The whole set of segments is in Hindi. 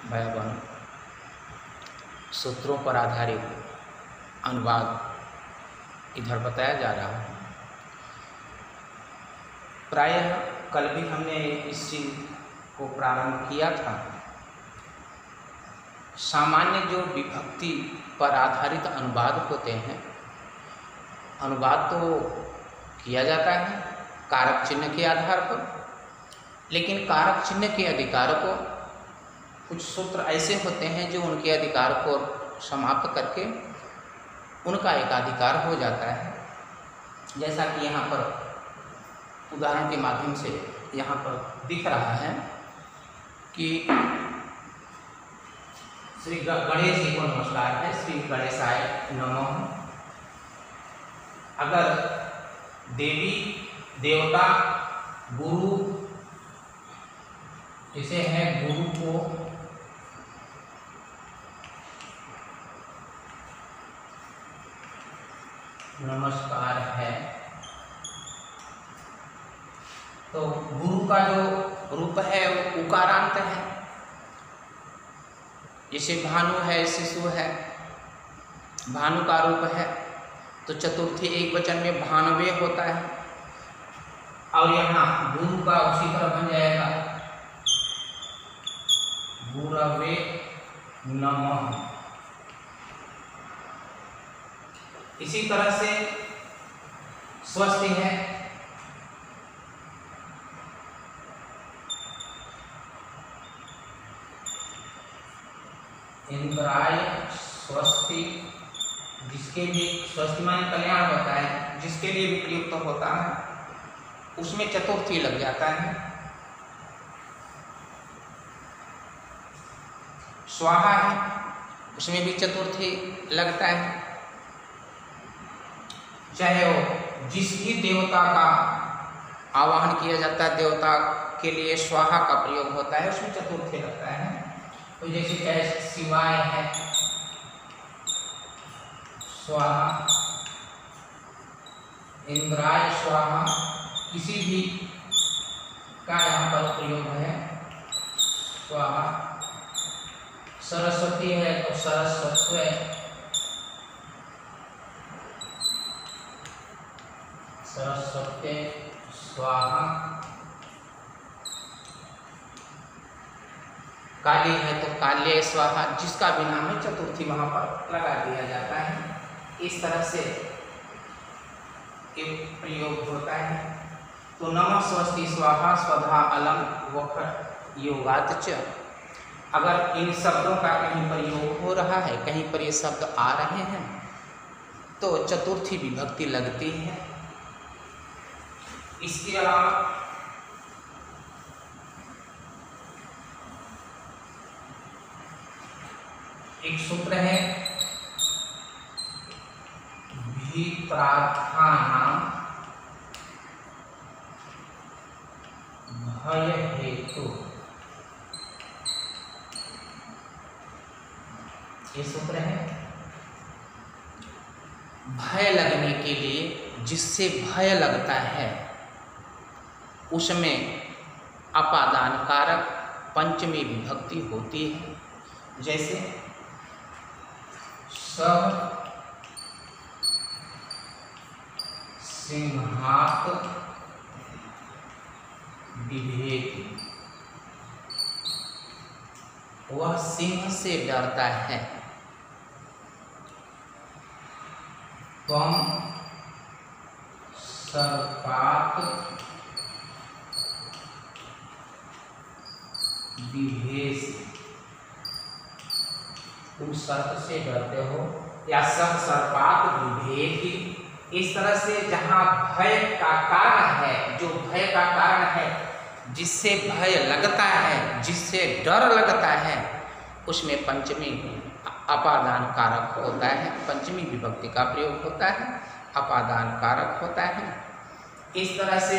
भाई बहन, सूत्रों पर आधारित अनुवाद इधर बताया जा रहा है। प्रायः कल भी हमने इस चीज़ को प्रारंभ किया था। सामान्य जो विभक्ति पर आधारित अनुवाद होते हैं, अनुवाद तो किया जाता है कारक चिन्ह के आधार पर, लेकिन कारक चिन्ह के अधिकार को कुछ सूत्र ऐसे होते हैं जो उनके अधिकार को समाप्त करके उनका एकाधिकार हो जाता है। जैसा कि यहाँ पर उदाहरण के माध्यम से यहाँ पर दिख रहा है कि श्री गणेश जी को नमस्कार है, श्री गणेशाय नमः। अगर देवी देवता गुरु इसे है गुरु को नमस्कार है, तो गुरु का जो रूप है वो उकारांत है। जैसे भानु है, शिशु है, भानु का रूप है तो चतुर्थी एक वचन में भानवे होता है। और यहाँ गुरु का उसी तरह बन जाएगा गुरवे नमः। इसी तरह से स्वस्ति है, इंद्राय स्वस्ति, जिसके लिए स्वस्ति माने कल्याण होता है, जिसके लिए भी प्रयुक्त होता है उसमें चतुर्थी लग जाता है। स्वाहा है, उसमें भी चतुर्थी लगता है। चाहे वो जिस भी देवता का आवाहन किया जाता है, देवता के लिए स्वाहा का प्रयोग होता है, उसमें चतुर्थी लगता है। तो जैसे चाहे शिवाय है, स्वाहा, इंद्राय स्वाहा, किसी भी का यहाँ पर प्रयोग है स्वाहा। सरस्वती है तो सरस्वती, सरस्वती स्वाहा। काली है तो काल्य स्वाहा, जिसका भी नाम है चतुर्थी वहां पर लगा दिया जाता है। इस तरह से एक प्रयोग होता है। तो नमः स्वस्ति स्वाहा स्वधा अलम वख योगात च, अगर इन शब्दों का कहीं प्रयोग हो रहा है, कहीं पर ये शब्द आ रहे हैं तो चतुर्थी विभक्ति लगती है। इसके अलावा एक सूत्र है विप्रार्थानां भय हेतु। ये सूत्र है भय लगने के लिए, जिससे भय लगता है उसमें अपादान कारक पंचमी विभक्ति होती है। जैसे सब सिंहात विभेति, वह सिंह से डरता है। त्वं सर्पात् विभेति, तुम सर्प से डरते हो, या सब सर्पात विभेति। इस तरह से जहाँ भय का कारण है, जो भय का कारण है, जिससे भय लगता है, जिससे डर लगता है, उसमें पंचमी अपादान कारक होता है, पंचमी विभक्ति का प्रयोग होता है, अपादान कारक होता है। इस तरह से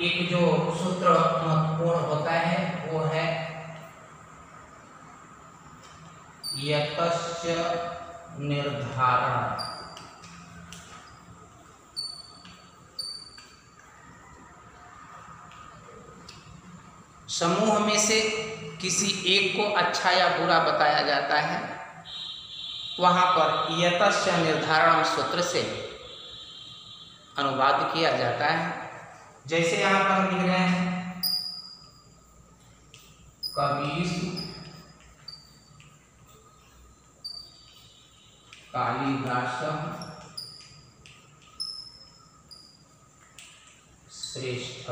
एक जो सूत्र महत्वपूर्ण होता है वो है यतश्च निर्धारण। समूह में से किसी एक को अच्छा या बुरा बताया जाता है, वहाँ पर यतस्य निर्धारण सूत्र से अनुवाद किया जाता है। जैसे यहाँ पर हम लिख रहे हैं कवीषु कालिदासः श्रेष्ठ,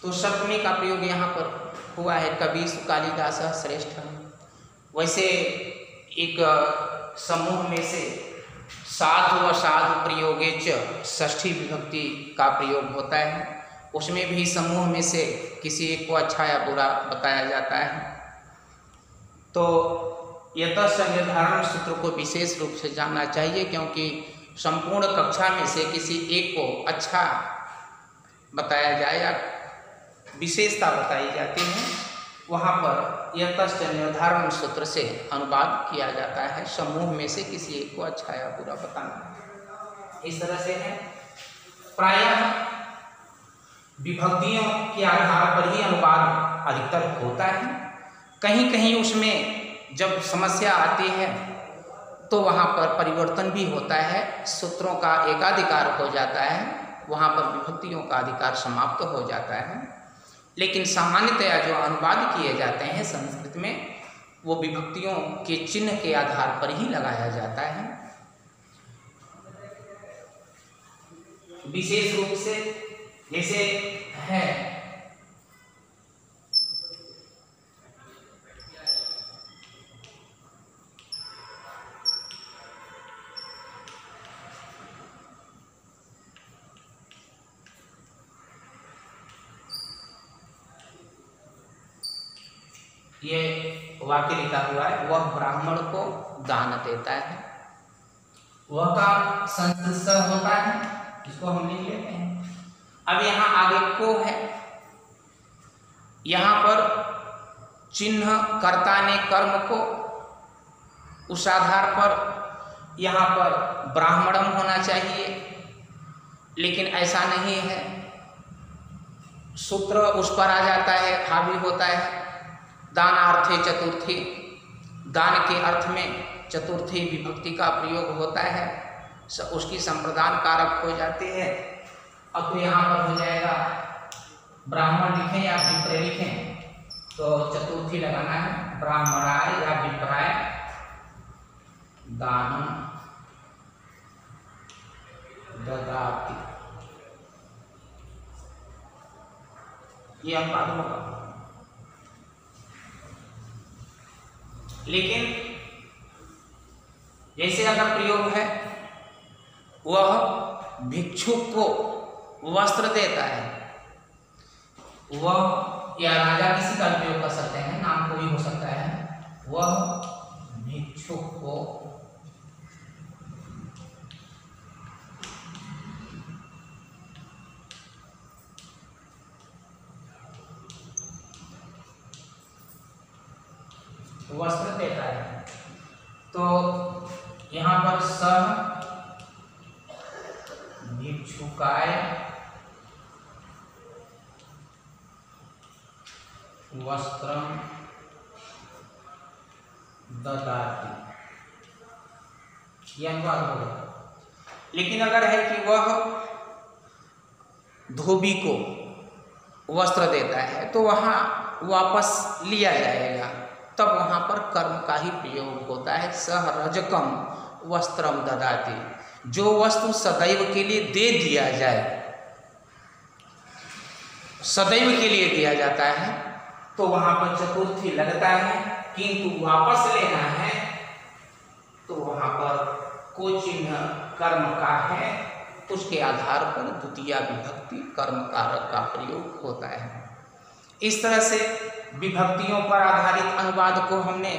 तो सप्तमी का प्रयोग यहाँ पर हुआ है, कवीषु कालिदासः श्रेष्ठ। वैसे एक समूह में से साधु व साधु प्रयोगे च षष्ठी विभक्ति का प्रयोग होता है, उसमें भी समूह में से किसी एक को अच्छा या बुरा बताया जाता है। तो यतस्य निर्धारण सूत्र को विशेष रूप से जानना चाहिए, क्योंकि संपूर्ण कक्षा में से किसी एक को अच्छा बताया जाए या विशेषता बताई जाती है, वहाँ पर यतस्य निर्धारण सूत्र से अनुवाद किया जाता है। समूह में से किसी एक को अच्छा या बुरा बताना, इस तरह से है। प्रायः विभक्तियों के आधार पर ही अनुवाद अधिकतर होता है। कहीं कहीं उसमें जब समस्या आती है तो वहाँ पर परिवर्तन भी होता है, सूत्रों का एकाधिकार हो जाता है, वहाँ पर विभक्तियों का अधिकार समाप्त हो जाता है। लेकिन सामान्यतया जो अनुवाद किए जाते हैं संस्कृत में, वो विभक्तियों के चिन्ह के आधार पर ही लगाया जाता है। विशेष रूप से जैसे है ये वाक्य लिखा हुआ है, वह ब्राह्मण को दान देता है, वह काम संस्कृत से होता है, इसको हम लिख लेते हैं। अब यहाँ आगे को है, यहाँ पर चिन्ह कर्ता ने कर्म को, उस आधार पर यहाँ पर ब्राह्मणम होना चाहिए, लेकिन ऐसा नहीं है, सूत्र उस पर आ जाता है, हावी होता है। दानार्थे चतुर्थी, दान के अर्थ में चतुर्थी विभक्ति का प्रयोग होता है, उसकी संप्रदान कारक हो जाती है। अब तो यहाँ पर हो जाएगा, ब्राह्मण लिखें या विप्र लिखें तो चतुर्थी लगाना है, ब्राह्मणाय या विप्राय दानम ददाति, ये अनुवाद होगा। लेकिन जैसे अगर प्रयोग है, वह भिक्षुक को वस्त्र देता है, वह या राजा किसी का प्रयोग कर सकते हैं, नाम कोई हो सकता है, वह भिक्षुक को वस्त्र देता है। तो यहाँ पर सह भिक्षुकाय वस्त्रम ददाति, यह अनुवाद होगा। लेकिन अगर है कि वह धोबी को वस्त्र देता है तो वहाँ वापस लिया जाएगा, तब वहाँ पर कर्म का ही प्रयोग होता है। सह रजकम वस्त्रम ददाति, जो वस्तु सदैव के लिए दे दिया जाए, सदैव के लिए दिया जाता है, तो वहाँ पर चतुर्थी लगता है। किंतु वापस लेना है तो वहाँ पर को चिन्ह कर्म का है, उसके आधार पर द्वितीया विभक्ति कर्म कारक का प्रयोग होता है। इस तरह से विभक्तियों पर आधारित अनुवाद को हमने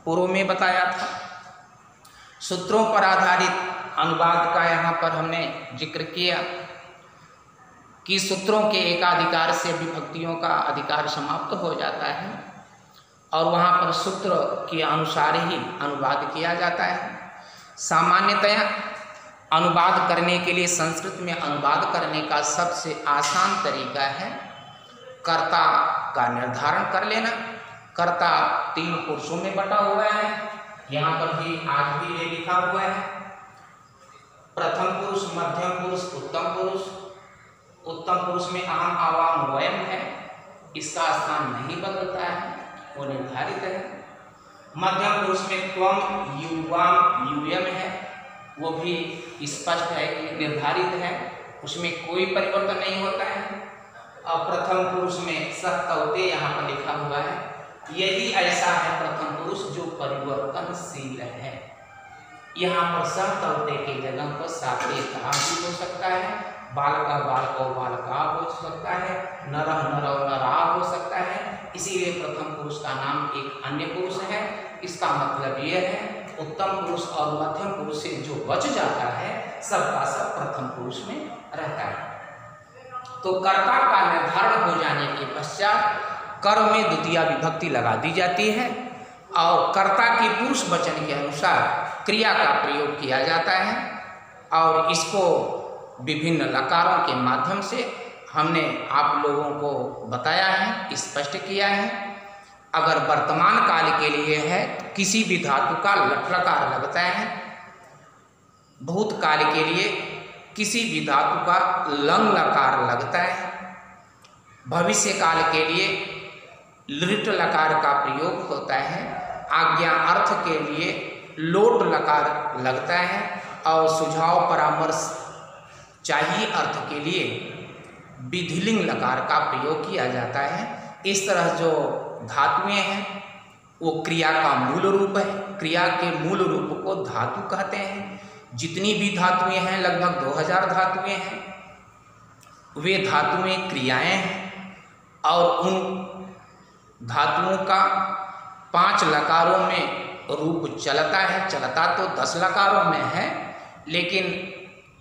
पूर्व में बताया था। सूत्रों पर आधारित अनुवाद का यहाँ पर हमने जिक्र किया कि सूत्रों के एकाधिकार से विभक्तियों का अधिकार समाप्त हो जाता है और वहाँ पर सूत्र के अनुसार ही अनुवाद किया जाता है। सामान्यतया अनुवाद करने के लिए संस्कृत में अनुवाद करने का सबसे आसान तरीका है कर्ता का निर्धारण कर लेना। कर्ता 3 पुरुषों में बटा हुआ है, यहाँ पर भी आज भी ये लिखा हुआ है, प्रथम पुरुष, मध्यम पुरुष, उत्तम पुरुष। उत्तम पुरुष में अहम आवाम वयम है, इसका स्थान नहीं बदलता है, वो निर्धारित है। मध्यम पुरुष में त्वम, युवाम, यूयम है, वो भी स्पष्ट है कि निर्धारित है, उसमें कोई परिवर्तन नहीं होता है। और प्रथम पुरुष में सह तौते यहाँ पर लिखा हुआ है, यही ऐसा है प्रथम पुरुष जो परिवर्तनशील है। यहाँ पर सह तौते की जगह पर साते कहा भी हो सकता है, बालका बालको बालका हो सकता है, नरह नरव नरा हो सकता है। इसीलिए प्रथम पुरुष का नाम एक अन्य पुरुष है। इसका मतलब यह है उत्तम पुरुष और मध्यम पुरुष से जो बच जाता है सबका सब प्रथम पुरुष में रहता है। तो कर्ता का निर्धारण हो जाने के पश्चात कर्म में द्वितीया विभक्ति लगा दी जाती है और कर्ता के पुरुष वचन के अनुसार क्रिया का प्रयोग किया जाता है। और इसको विभिन्न लकारों के माध्यम से हमने आप लोगों को बताया है, स्पष्ट किया है। अगर वर्तमान काल के लिए है किसी भी धातु का लट लकार लगता है, भूत काल के लिए किसी भी धातु का लंग लकार लगता है, भविष्य काल के लिए लिट लकार का प्रयोग होता है, आज्ञा अर्थ के लिए लोट लकार लगता है और सुझाव परामर्श चाहिए अर्थ के लिए विधिलिंग लकार का प्रयोग किया जाता है। इस तरह जो धातुएं हैं वो क्रिया का मूल रूप है। क्रिया के मूल रूप को धातु कहते हैं। जितनी भी धातुएं हैं, लगभग 2000 धातुएं हैं, वे धातुएं क्रियाएं हैं और उन धातुओं का 5 लकारों में रूप चलता है। चलता तो 10 लकारों में है, लेकिन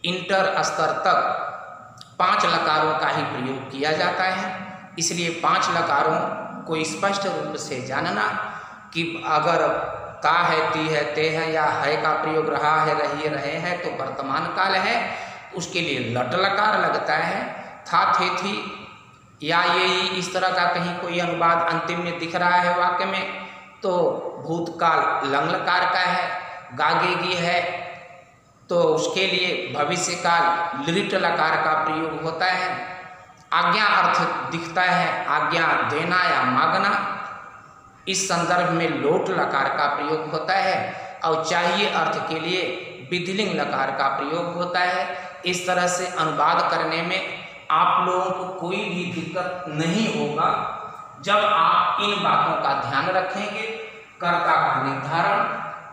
इंटर स्तर तक 5 लकारों का ही प्रयोग किया जाता है। इसलिए 5 लकारों को स्पष्ट रूप से जानना कि अगर ता है, ती है, ते है या है का प्रयोग रहा है, रही रहे हैं तो वर्तमान काल है, उसके लिए लट लकार लगता है। था, थे, थी या ये इस तरह का कहीं कोई अनुवाद अंतिम में दिख रहा है वाक्य में तो भूतकाल लंग लकार का है। गागेगी है तो उसके लिए भविष्य काल लिट लकार का प्रयोग होता है। आज्ञा अर्थ दिखता है, आज्ञा देना या मांगना, इस संदर्भ में लोट लकार का प्रयोग होता है और चाहिए अर्थ के लिए विधिलिंग लकार का प्रयोग होता है। इस तरह से अनुवाद करने में आप लोगों को कोई भी दिक्कत नहीं होगा जब आप इन बातों का ध्यान रखेंगे। कर्ता का निर्धारण,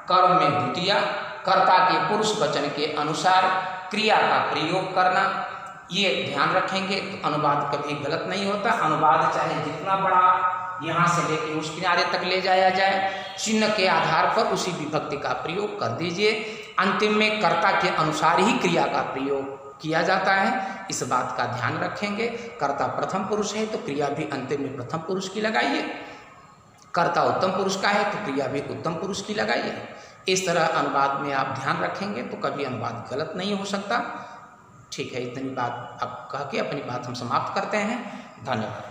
कर्म में द्वितीया, कर्ता के पुरुष वचन के अनुसार क्रिया का प्रयोग करना, ये ध्यान रखेंगे तो अनुवाद कभी गलत नहीं होता। अनुवाद चाहे जितना बड़ा यहाँ से लेकर उस किनारे तक ले जाया जाए, चिन्ह के आधार पर उसी विभक्ति का प्रयोग कर दीजिए। अंतिम में कर्ता के अनुसार ही क्रिया का प्रयोग किया जाता है, इस बात का ध्यान रखेंगे। कर्ता प्रथम पुरुष है तो क्रिया भी अंतिम में प्रथम पुरुष की लगाइए। कर्ता उत्तम पुरुष का है तो क्रिया भी उत्तम पुरुष की लगाइए। इस तरह अनुवाद में आप ध्यान रखेंगे तो कभी अनुवाद गलत नहीं हो सकता। ठीक है, इतनी बात अब कह के अपनी बात हम समाप्त करते हैं। धन्यवाद।